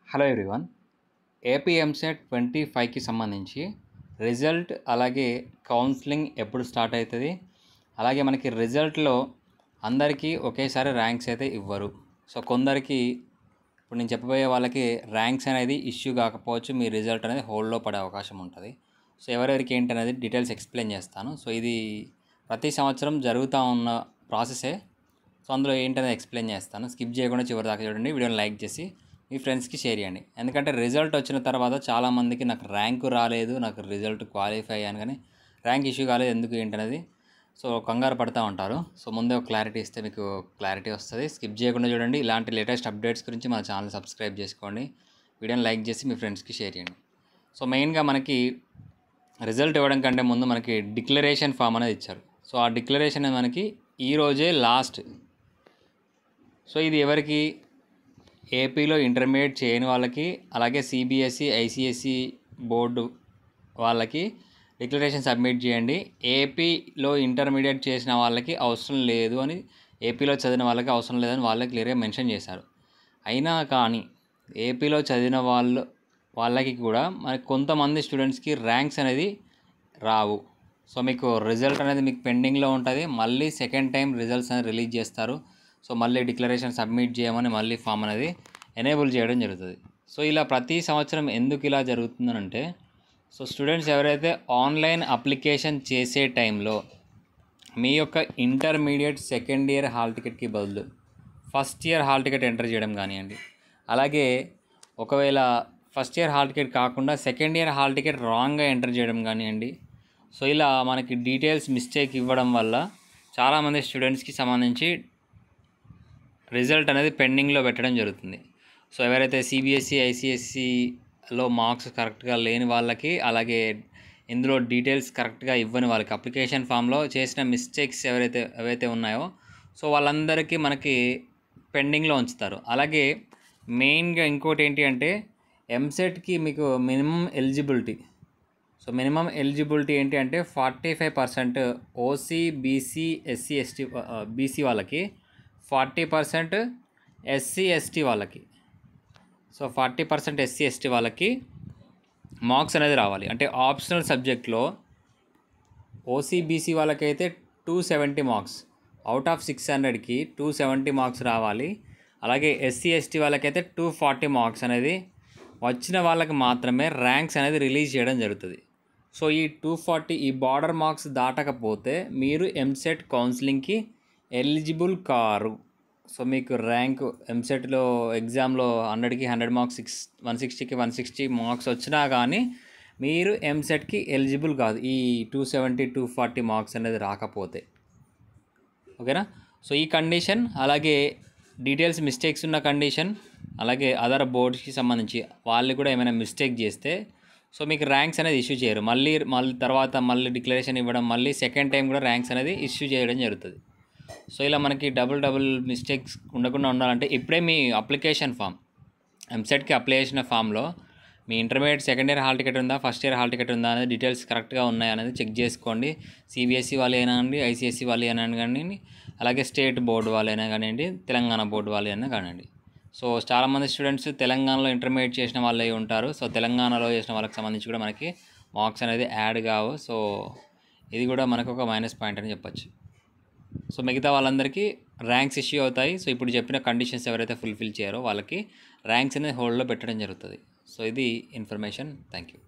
Hello everyone. AP EAMCET 25కి సంబంధించి result అలాగే counselling ఎప్పుడు స్టార్ట్ అవుతుంది, అలాగే మనకి రిజల్ట్లో అందరికీ ఒకేసారి ర్యాంక్స్ అయితే ఇవ్వరు. సో కొందరికి ఇప్పుడు నేను చెప్పబోయే వాళ్ళకి ర్యాంక్స్ అనేది ఇష్యూ కాకపోవచ్చు, మీ రిజల్ట్ అనేది హోల్డ్లో పడే అవకాశం ఉంటుంది. సో ఎవరెవరికి ఏంటి అనేది డీటెయిల్స్ ఎక్స్ప్లెయిన్ చేస్తాను. సో ఇది ప్రతి సంవత్సరం జరుగుతూ ఉన్న ప్రాసెసే. సో అందులో ఏంటనేది ఎక్స్ప్లెయిన్ చేస్తాను. స్కిప్ చేయకుండా చివరి దాకా చూడండి. వీడియోని లైక్ చేసి మీ ఫ్రెండ్స్కి షేర్ చేయండి. ఎందుకంటే రిజల్ట్ వచ్చిన తర్వాత చాలామందికి నాకు ర్యాంకు రాలేదు, నాకు రిజల్ట్ క్వాలిఫై అయ్యాను కానీ ర్యాంక్ ఇష్యూ కాలేదు, ఎందుకు ఏంటనేది సో కంగారు పడుతూ ఉంటారు. సో ముందే ఒక క్లారిటీ ఇస్తే మీకు క్లారిటీ వస్తుంది. స్కిప్ చేయకుండా చూడండి. ఇలాంటి లేటెస్ట్ అప్డేట్స్ గురించి మన ఛానల్ సబ్స్క్రైబ్ చేసుకోండి. వీడియోని లైక్ చేసి మీ ఫ్రెండ్స్కి షేర్ చేయండి. సో మెయిన్గా మనకి రిజల్ట్ ఇవ్వడం కంటే ముందు మనకి డిక్లరేషన్ ఫామ్ అనేది ఇచ్చారు. సో ఆ డిక్లరేషన్ అనేది మనకి ఈరోజే లాస్ట్. సో ఇది ఎవరికి? ఏపీలో ఇంటర్మీడియట్ చేయని వాళ్ళకి, అలాగే సిబిఎస్ఈ ఐసిఎస్ఈ బోర్డు వాళ్ళకి డిక్లరేషన్ సబ్మిట్ చేయండి. ఏపీలో ఇంటర్మీడియట్ చేసిన వాళ్ళకి అవసరం లేదు అని, ఏపీలో చదివిన వాళ్ళకి అవసరం లేదని వాళ్ళకి క్లియర్గా మెన్షన్ చేశారు. అయినా కానీ ఏపీలో చదివిన వాళ్ళకి కూడా మరి కొంతమంది స్టూడెంట్స్కి ర్యాంక్స్ అనేది రావు. సో మీకు రిజల్ట్ అనేది మీకు పెండింగ్లో ఉంటుంది. మళ్ళీ సెకండ్ టైం రిజల్ట్స్ అనేది రిలీజ్ చేస్తారు. సో మళ్ళీ డిక్లరేషన్ సబ్మిట్ చేయమని మళ్ళీ ఫామ్ అనేది ఎనేబుల్ చేయడం జరుగుతుంది. సో ఇలా ప్రతి సంవత్సరం ఎందుకు ఇలా జరుగుతుందనంటే, సో స్టూడెంట్స్ ఎవరైతే ఆన్లైన్ అప్లికేషన్ చేసే టైంలో మీ యొక్క ఇంటర్మీడియట్ సెకండ్ ఇయర్ హాల్ టికెట్కి బదులు first year hall ticket enter చేయడం కానివ్వండి, అలాగే ఒకవేళ ఫస్ట్ ఇయర్ హాల్ టికెట్ కాకుండా సెకండ్ ఇయర్ హాల్ టికెట్ రాంగ్గా ఎంటర్ చేయడం కానివ్వండి, సో ఇలా మనకి డీటెయిల్స్ మిస్టేక్ ఇవ్వడం వల్ల చాలామంది స్టూడెంట్స్కి సంబంధించి రిజల్ట్ అనేది పెండింగ్లో పెట్టడం జరుగుతుంది. సో ఎవరైతే సిబిఎస్ఈ ఐసిఎస్ఈలో మార్క్స్ కరెక్ట్గా లేని వాళ్ళకి, అలాగే ఇందులో డీటెయిల్స్ కరెక్ట్గా ఇవ్వని వాళ్ళకి, అప్లికేషన్ ఫామ్లో చేసిన మిస్టేక్స్ ఏవైతే ఉన్నాయో సో వాళ్ళందరికీ మనకి పెండింగ్లో ఉంచుతారు. అలాగే మెయిన్గా ఇంకోటి ఏంటి అంటే, ఎంసెట్కి మీకు minimum eligibility. So minimum eligibility ఏంటి అంటే 45% OC, BC, SC, ST, BC వాళ్ళకి, 40% ఎస్సీ, ఎస్టీ వాళ్ళకి. సో 40% ఎస్సీ, ఎస్టీ వాళ్ళకి మార్క్స్ అనేది రావాలి. అంటే ఆప్షనల్ సబ్జెక్ట్లో ఓసీ, బీసీ వాళ్ళకైతే 270 మార్క్స్, అవుట్ ఆఫ్ 600కి 270 మార్క్స్ రావాలి. అలాగే ఎస్సీ, ఎస్టీ వాళ్ళకైతే 240 మార్క్స్ అనేది వచ్చిన వాళ్ళకి మాత్రమే ర్యాంక్స్ అనేది రిలీజ్ చేయడం జరుగుతుంది. సో ఈ 240 ఈ బార్డర్ మార్క్స్ దాటకపోతే మీరు ఎంసెట్ కౌన్సిలింగ్కి ఎలిజిబుల్ కారు. సో మీకు ర్యాంకు ఎంసెట్లో ఎగ్జామ్లో 100కి 100 మార్క్స్, 160కి 160 మార్క్స్ వచ్చినా కానీ మీరు ఎంసెట్కి ఎలిజిబుల్ కాదు, ఈ 270 240 మార్క్స్ అనేది రాకపోతే. ఓకేనా? సో ఈ కండిషన్, అలాగే డీటెయిల్స్ మిస్టేక్స్ ఉన్న కండిషన్, అలాగే అదర్ బోర్డ్స్కి సంబంధించి వాళ్ళు కూడా ఏమైనా మిస్టేక్ చేస్తే సో మీకు ర్యాంక్స్ అనేది ఇష్యూ చేయరు. మళ్ళీ తర్వాత డిక్లరేషన్ ఇవ్వడం, మళ్ళీ సెకండ్ టైం కూడా ర్యాంక్స్ అనేది ఇష్యూ చేయడం జరుగుతుంది. సో ఇలా మనకి డబుల్ మిస్టేక్స్ ఉండకుండా ఉండాలంటే ఇప్పుడే మీ అప్లికేషన్ ఫామ్, ఎంసెట్కి అప్లై చేసిన ఫామ్లో మీ intermediate second year hall ticket ఉందా, ఫస్ట్ ఇయర్ హాల్ టికెట్ ఉందా అనేది డీటెయిల్స్ కరెక్ట్గా ఉన్నాయా అనేది చెక్ చేసుకోండి. సిబిఎస్ఈ వాళ్ళు అయినా కానివ్వండి, ఐసిఎస్ఈ వాళ్ళు అయినా కానివ్వండి, అలాగే స్టేట్ బోర్డు వాళ్ళైనా కానివ్వండి, తెలంగాణ బోర్డు వాళ్ళు అయినా కానివ్వండి. సో చాలామంది స్టూడెంట్స్ తెలంగాణలో ఇంటర్మీడియట్ చేసిన వాళ్ళే ఉంటారు. సో తెలంగాణలో చేసిన వాళ్ళకి సంబంధించి కూడా మనకి మార్క్స్ అనేది యాడ్ కావు. సో ఇది కూడా మనకు ఒక మైనస్ పాయింట్ అని చెప్పొచ్చు. సో మిగతా వాళ్ళందరికీ ర్యాంక్స్ ఇష్యూ అవుతాయి. సో ఇప్పుడు చెప్పిన కండిషన్స్ ఎవరైతే ఫుల్ఫిల్ చేయరో వాళ్ళకి ర్యాంక్స్ అనేది హోల్డ్లో పెట్టడం జరుగుతుంది. సో ఇది ఇన్ఫర్మేషన్. Thank you.